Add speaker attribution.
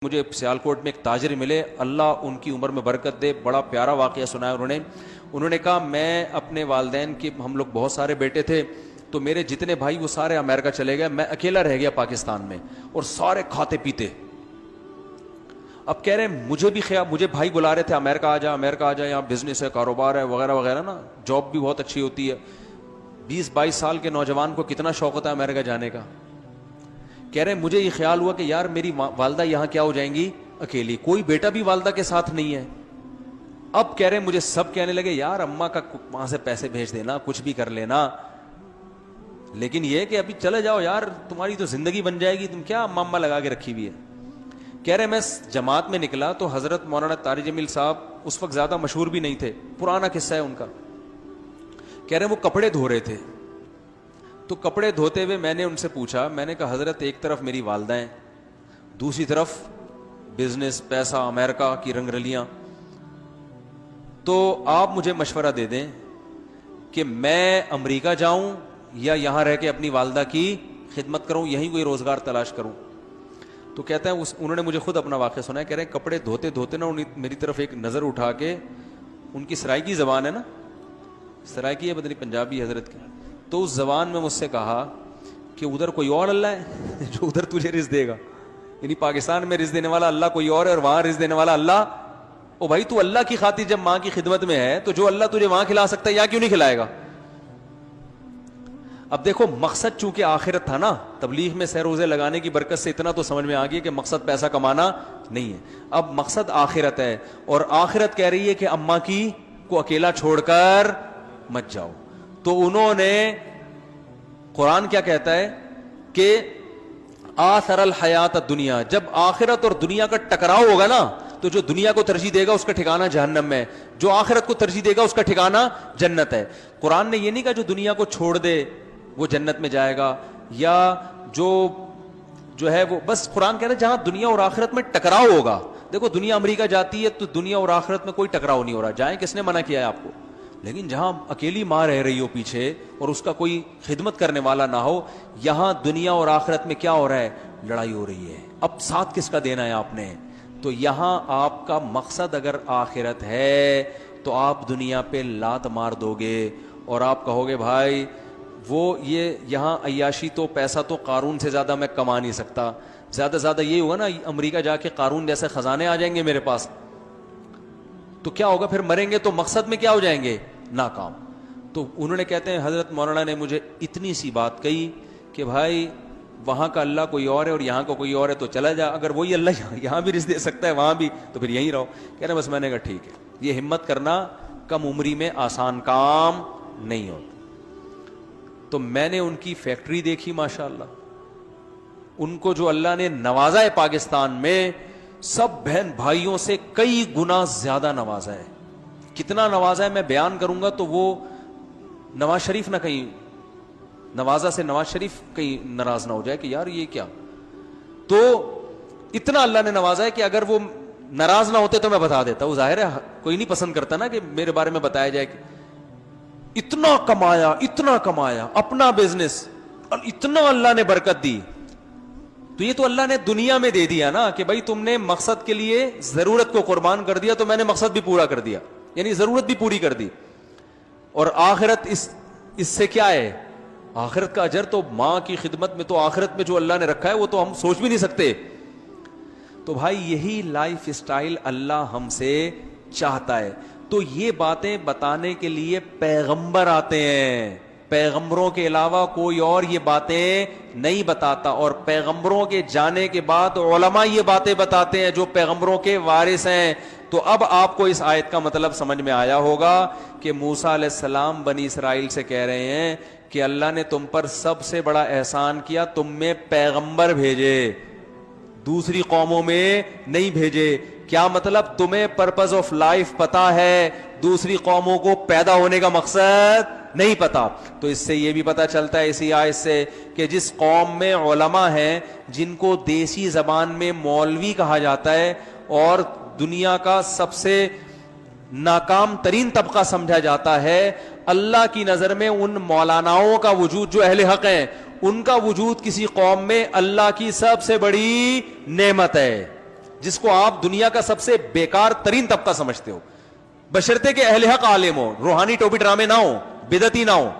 Speaker 1: مجھے سیالکوٹ میں ایک تاجر ملے، اللہ ان کی عمر میں برکت دے، بڑا پیارا واقعہ سنایا انہوں نے کہا میں اپنے والدین کے، ہم لوگ بہت سارے بیٹے تھے تو میرے جتنے بھائی وہ سارے امریکہ چلے گئے، میں اکیلا رہ گیا پاکستان میں اور سارے کھاتے پیتے۔ اب کہہ رہے ہیں مجھے بھی خیال، مجھے بھائی بلا رہے تھے امریکہ آ جا، امریکہ آ جا، یہاں بزنس ہے، کاروبار ہے وغیرہ وغیرہ نا، جاب بھی بہت اچھی ہوتی ہے۔ 20-22 سال کے نوجوان کو کتنا شوق ہوتا ہے امریکہ جانے کا۔ کہہ رہے ہیں مجھے یہ خیال ہوا کہ یار میری والدہ یہاں کیا ہو جائیں گی، اکیلی، کوئی بیٹا بھی والدہ کے ساتھ نہیں ہے۔ اب کہہ رہے ہیں مجھے سب کہنے لگے یار اماں کا وہاں سے پیسے بھیج دینا، کچھ بھی کر لینا، لیکن یہ کہ ابھی چلے جاؤ یار، تمہاری تو زندگی بن جائے گی، تم کیا اماں لگا کے رکھی ہوئی ہے۔ کہہ رہے میں جماعت میں نکلا تو حضرت مولانا طارق جمیل صاحب اس وقت زیادہ مشہور بھی نہیں تھے، پرانا قصہ ہے ان کا۔ کہہ رہے ہیں وہ کپڑے دھو رہے تھے، تو کپڑے دھوتے ہوئے میں نے ان سے پوچھا، میں نے کہا حضرت ایک طرف میری والدہ ہیں، دوسری طرف بزنس، پیسہ، امریکہ کی رنگ رلیاں، تو آپ مجھے مشورہ دے دیں کہ میں امریکہ جاؤں یا یہاں رہ کے اپنی والدہ کی خدمت کروں، یہیں کوئی روزگار تلاش کروں۔ تو کہتے ہیں انہوں نے مجھے خود اپنا واقعہ سنا ہے، کہہ رہے ہیں کپڑے دھوتے دھوتے نا میری طرف ایک نظر اٹھا کے، ان کی سرائیکی زبان ہے نا، سرائیکی ہے پتہ نہیں پنجابی حضرت کی، تو اس زبان میں مجھ سے کہا کہ ادھر کوئی اور اللہ ہے جو ادھر تجھے رزق دے گا، یعنی پاکستان میں رزق دینے والا اللہ کوئی اور ہے اور وہاں رزق دینے والا اللہ۔ او بھائی تو اللہ کی خاطر جب ماں کی خدمت میں ہے تو جو اللہ تجھے وہاں کھلا سکتا ہے یہاں کیوں نہیں کھلائے گا۔ اب دیکھو مقصد چونکہ آخرت تھا نا، تبلیغ میں سہ روزے لگانے کی برکت سے اتنا تو سمجھ میں آ گئی کہ مقصد پیسہ کمانا نہیں ہے، اب مقصد آخرت ہے، اور آخرت کہہ رہی ہے کہ اماں کی کو اکیلا چھوڑ کر مت جاؤ۔ تو انہوں نے، قرآن کیا کہتا ہے کہ آثر الحیات الدنیا، جب آخرت اور دنیا کا ٹکراؤ ہوگا نا تو جو دنیا کو ترجیح دے گا اس کا ٹھکانہ جہنم میں، جو آخرت کو ترجیح دے گا اس کا ٹھکانہ جنت ہے۔ قرآن نے یہ نہیں کہا جو دنیا کو چھوڑ دے وہ جنت میں جائے گا، یا جو ہے وہ، بس قرآن کہہ رہا ہے جہاں دنیا اور آخرت میں ٹکراؤ ہوگا۔ دیکھو دنیا امریکہ جاتی ہے تو دنیا اور آخرت میں کوئی ٹکراؤ نہیں ہو رہا، جائیں، کس نے منع کیا ہے آپ کو، لیکن جہاں اکیلی ماں رہ رہی ہو پیچھے اور اس کا کوئی خدمت کرنے والا نہ ہو، یہاں دنیا اور آخرت میں کیا ہو رہا ہے، لڑائی ہو رہی ہے۔ اب ساتھ کس کا دینا ہے آپ نے؟ تو یہاں آپ کا مقصد اگر آخرت ہے تو آپ دنیا پہ لات مار دو گے اور آپ کہو گے بھائی وہ یہ یہاں عیاشی تو، پیسہ تو قارون سے زیادہ میں کما نہیں سکتا، زیادہ سے زیادہ یہ ہوگا نا امریکہ جا کے قارون جیسے خزانے آ جائیں گے میرے پاس، تو کیا ہوگا پھر، مریں گے تو مقصد میں کیا ہو جائیں گے، ناکام۔ تو انہوں نے، کہتے ہیں حضرت مولانا نے مجھے اتنی سی بات کہی کہ بھائی وہاں کا اللہ کوئی اور ہے اور یہاں کا کوئی اور ہے تو چلا جا، اگر وہی اللہ یہاں بھی رزق دے سکتا ہے وہاں بھی تو پھر یہیں رہو۔ کہہ رہے بس میں نے کہا ٹھیک ہے، یہ ہمت کرنا کم عمری میں آسان کام نہیں ہوتا۔ تو میں نے ان کی فیکٹری دیکھی، ماشاءاللہ، ان کو جو اللہ نے نوازا ہے پاکستان میں، سب بہن بھائیوں سے کئی گنا زیادہ نوازا ہے۔ کتنا نوازا ہے میں بیان کروں گا تو وہ نواز شریف نہ کہیں، نوازا سے نواز شریف کہیں ناراض نہ ہو جائے کہ یار یہ کیا، تو اتنا اللہ نے نوازا ہے کہ اگر وہ ناراض نہ ہوتے تو میں بتا دیتا، وہ ظاہر ہے کوئی نہیں پسند کرتا نا کہ میرے بارے میں بتایا جائے کہ اتنا کمایا اپنا بزنس، اور اتنا اللہ نے برکت دی، تو یہ تو اللہ نے دنیا میں دے دیا نا کہ بھائی تم نے مقصد کے لیے ضرورت کو قربان کر دیا تو میں نے مقصد بھی پورا کر دیا، یعنی ضرورت بھی پوری کر دی۔ اور آخرت اس سے کیا ہے، آخرت کا اجر تو ماں کی خدمت میں، تو آخرت میں جو اللہ نے رکھا ہے وہ تو ہم سوچ بھی نہیں سکتے۔ تو بھائی یہی لائف اسٹائل اللہ ہم سے چاہتا ہے، تو یہ باتیں بتانے کے لیے پیغمبر آتے ہیں، پیغمبروں کے علاوہ کوئی اور یہ باتیں نہیں بتاتا، اور پیغمبروں کے جانے کے بعد علماء یہ باتیں بتاتے ہیں جو پیغمبروں کے وارث ہیں۔ تو اب آپ کو اس آیت کا مطلب سمجھ میں آیا ہوگا کہ موسیٰ علیہ السلام بنی اسرائیل سے کہہ رہے ہیں کہ اللہ نے تم پر سب سے بڑا احسان کیا، تم میں پیغمبر بھیجے، دوسری قوموں میں نہیں بھیجے۔ کیا مطلب، تمہیں پرپز آف لائف پتا ہے، دوسری قوموں کو پیدا ہونے کا مقصد نہیں پتا۔ تو اس سے یہ بھی پتا چلتا ہے اسی آیت سے کہ جس قوم میں علماء ہیں جن کو دیسی زبان میں مولوی کہا جاتا ہے اور دنیا کا سب سے ناکام ترین طبقہ سمجھا جاتا ہے، اللہ کی نظر میں ان مولاناؤں کا وجود جو اہل حق ہیں ان کا وجود کسی قوم میں اللہ کی سب سے بڑی نعمت ہے۔ جس کو آپ دنیا کا سب سے بیکار ترین طبقہ سمجھتے ہو, بشرطے کہ اہل حق عالم ہو, روحانی ٹوپی ڈرامے نہ ہو, بدعتی نہ ہو,